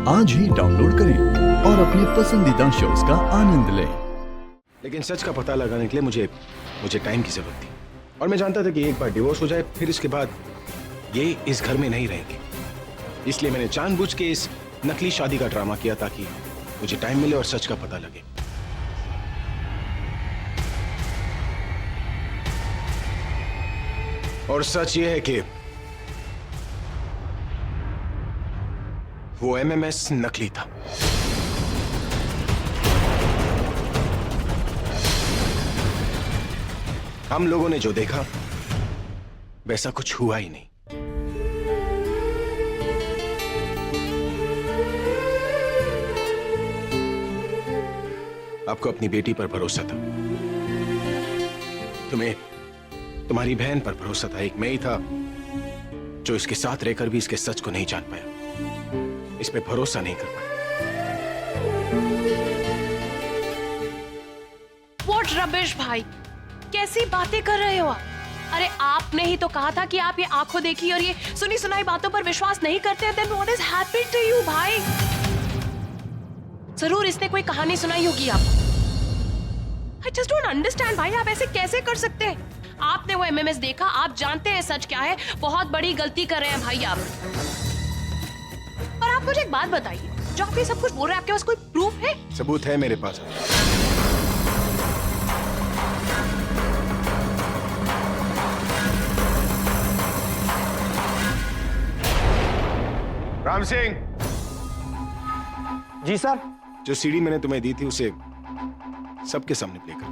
आज ही डाउनलोड करें और अपने पसंदीदा शोज का आनंद लें। लेकिन सच का पता लगाने के लिए मुझे टाइम की जरूरत थी और मैं जानता था कि एक बार डिवोर्स हो जाए फिर इसके बाद ये इस घर में नहीं रहेंगे। इसलिए मैंने जानबूझ के इस नकली शादी का ड्रामा किया ताकि मुझे टाइम मिले और सच का पता लगे। और सच ये है कि वो एमएमएस नकली था। हम लोगों ने जो देखा वैसा कुछ हुआ ही नहीं। आपको अपनी बेटी पर भरोसा था, तुम्हारी बहन पर भरोसा था, एक मैं ही था जो इसके साथ रहकर भी इसके सच को नहीं जान पाया, इस पे भरोसा नहीं कर पाया। What rubbish भाई, कैसी बातें कर रहे हो आप? अरे आपने ही तो कहा था कि आप ये आंखों देखी और ये सुनी सुनाई बातों पर विश्वास नहीं करते। Then what is happened to you भाई? जरूर इसने कोई कहानी सुनाई होगी आपको। I just don't understand भाई, आप ऐसे कैसे कर सकते हैं? आपने वो एमएमएस देखा, आप जानते हैं सच क्या है, बहुत बड़ी गलती कर रहे हैं भाई आप। और आप मुझे एक बात बताइए, जो आप ये सब कुछ बोल रहे हैं, आपके पास कोई प्रूफ है? सबूत है मेरे पास। राम सिंह। जी सर। जो सीडी मैंने तुम्हें दी थी उसे सबके सामने प्ले कर।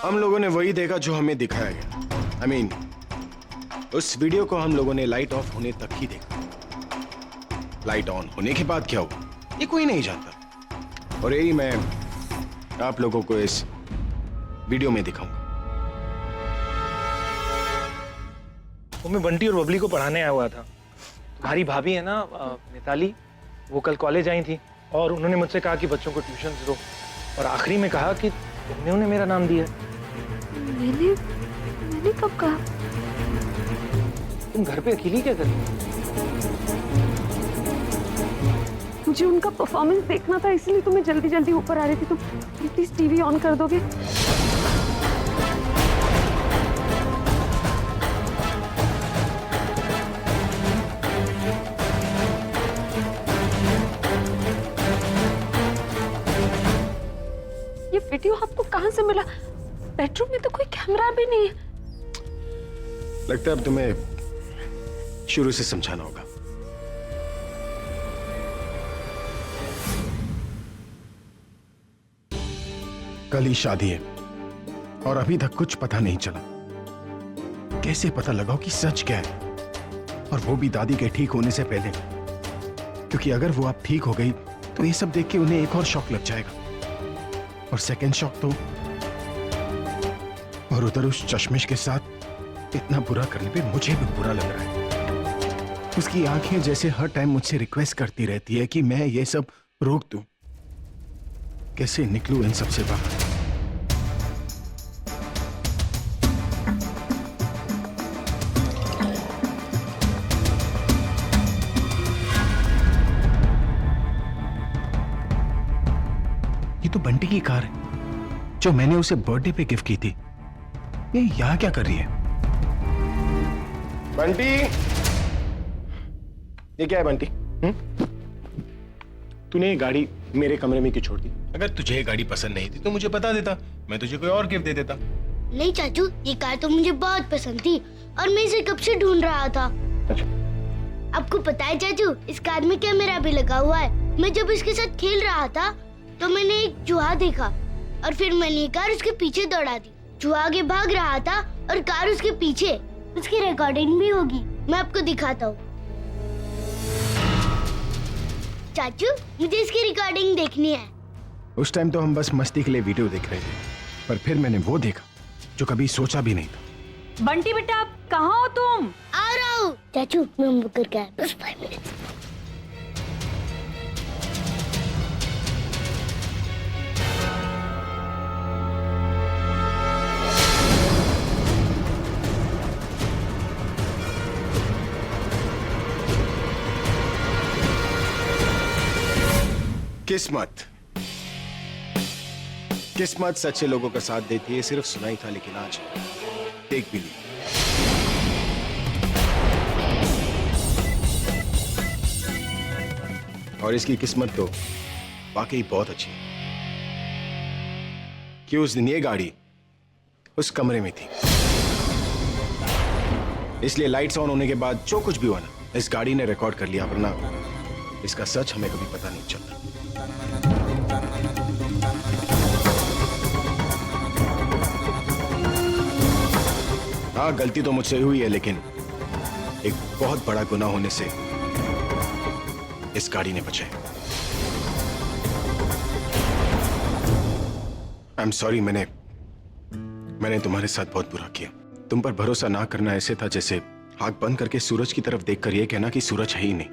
हम लोगों ने वही देखा जो हमें दिखाया गया। I mean, उस वीडियो को हम लोगों ने लाइट ऑफ होने तक ही देखा। लाइट ऑन होने के बाद क्या हुआ ये कोई नहीं जानता, और यही मैं आप लोगों को इस वीडियो में दिखाऊंगा। वो मैं बंटी और बबली को पढ़ाने आया हुआ था। तुम्हारी भाभी है ना मिताली, वो कल कॉलेज आई थी और उन्होंने मुझसे कहा कि बच्चों को ट्यूशन दो, और आखिरी में कहा कि तुमने उन्हें मेरा नाम दिया। मैंने कब कहा? तुम घर पे अकेली क्या कर रही हो? मुझे उनका परफॉर्मेंस देखना था, इसलिए तो मैं जल्दी जल्दी ऊपर आ रही थी। तुम प्लीज टीवी ऑन कर दोगे? ये वीडियो आपको कहां से मिला? बेडरूम में तो कोई कैमरा भी नहीं है। लगता है अब तुम्हें शुरू से समझाना होगा। कल ही शादी है और अभी तक कुछ पता नहीं चला। कैसे पता लगाओ कि सच क्या है, और वो भी दादी के ठीक होने से पहले, क्योंकि अगर वो अब ठीक हो गई तो ये सब देख के उन्हें एक और शॉक लग जाएगा, और सेकंड शॉक तो, और उधर उस चश्मिश के साथ इतना बुरा करने पे मुझे भी बुरा लग रहा है। उसकी आंखें जैसे हर टाइम मुझसे रिक्वेस्ट करती रहती है कि मैं ये सब रोक दूं। कैसे निकलूं इन सब से बाहर? ये तो बंटी की कार है जो मैंने उसे बर्थडे पे गिफ्ट की थी। ये यहाँ क्या कर रही है? बंटी, ये क्या है बंटी? तूने ये गाड़ी मेरे कमरे में क्यों छोड़ दी? अगर तुझे ये गाड़ी पसंद नहीं थी तो मुझे बता देता, मैं तुझे कोई और गिफ्ट दे देता। नहीं चाचू, ये कार तो मुझे बहुत पसंद थी और मैं इसे कब से ढूंढ रहा था। अच्छा। आपको पता है चाचू, इस कार में कैमरा भी लगा हुआ है। मैं जब इसके साथ खेल रहा था तो मैंने एक चूहा देखा और फिर मैंने ये कार उसके पीछे दौड़ा दी। चूहा आगे भाग रहा था और कार उसके पीछे। उसकी रिकॉर्डिंग भी होगी, मैं आपको दिखाता हूँ। चाचू, मुझे इसकी रिकॉर्डिंग देखनी है। उस टाइम तो हम बस मस्ती के लिए वीडियो देख रहे थे, पर फिर मैंने वो देखा जो कभी सोचा भी नहीं था। बंटी बेटा, कहाँ हो तुम? आ रहा हूँ चाचू, मैं होमवर्क करके आया, बस 5 मिनट। किस्मत किस्मत सच्चे लोगों का साथ देती है, सिर्फ सुना ही था लेकिन आज देख भी ली। और इसकी किस्मत तो वाकई बहुत अच्छी है कि उस दिन ये गाड़ी उस कमरे में थी, इसलिए लाइट्स ऑन होने के बाद जो कुछ भी हुआ ना, इस गाड़ी ने रिकॉर्ड कर लिया, वरना इसका सच हमें कभी पता नहीं चलता। हाँ, गलती तो मुझसे हुई है, लेकिन एक बहुत बड़ा गुनाह होने से इस गाड़ी ने बचाया। आई एम सॉरी, मैंने तुम्हारे साथ बहुत बुरा किया। तुम पर भरोसा ना करना ऐसे था जैसे आंख बंद करके सूरज की तरफ देखकर यह कहना कि सूरज है ही नहीं।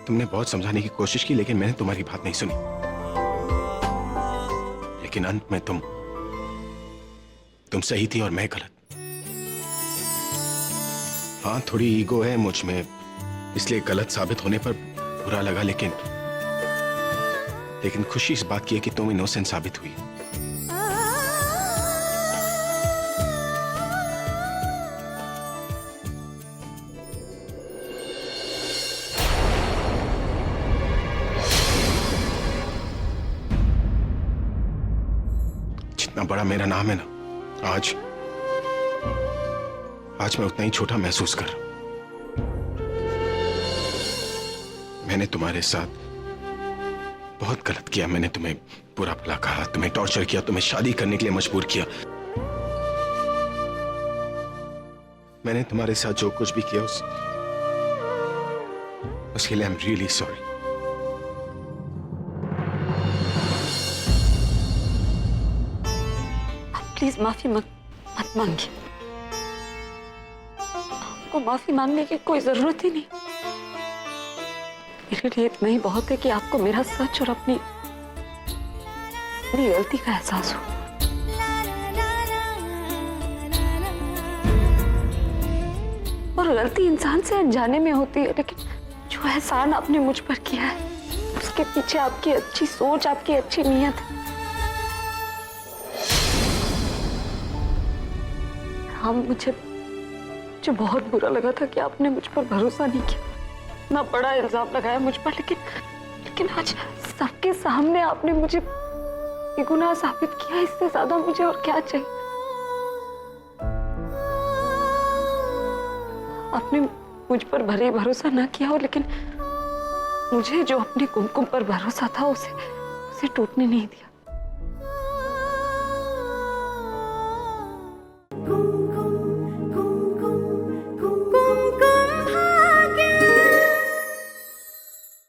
तुमने बहुत समझाने की कोशिश की, लेकिन मैंने तुम्हारी बात नहीं सुनी। लेकिन अंत में तुम सही थी और मैं गलत। हाँ, थोड़ी ईगो है मुझ में, इसलिए गलत साबित होने पर बुरा लगा, लेकिन खुशी इस बात की है कि तुम इनोसेंट साबित हुई। जितना बड़ा मेरा नाम है ना, आज मैं उतना ही छोटा महसूस कर रहा हूं। मैंने तुम्हारे साथ बहुत गलत किया। मैंने तुम्हें बुरा भला कहा, तुम्हें टॉर्चर किया, तुम्हें शादी करने के लिए मजबूर किया। मैंने तुम्हारे साथ जो कुछ भी किया उसके लिए I am really sorry. Please माफी मत मांगिए। आपको माफी मांगने की कोई जरूरत ही नहीं। मेरे लिए इतना ही बहुत है कि आपको मेरा सच और अपनी गलती का एहसास हो। और गलती इंसान से अनजाने में होती है, लेकिन जो एहसान आपने मुझ पर किया है उसके पीछे आपकी अच्छी सोच, आपकी अच्छी नीयत है। हाँ, मुझे बहुत बुरा लगा था कि आपने मुझ पर भरोसा नहीं किया, इतना बड़ा इल्जाम लगाया मुझ पर, लेकिन आज सबके सामने आपने मुझे बेगुनाह साबित किया। इससे ज्यादा मुझे और क्या चाहिए। आपने मुझ पर भले ही भरोसा ना किया हो, लेकिन मुझे जो अपने कुमकुम पर भरोसा था उसे टूटने नहीं दिया।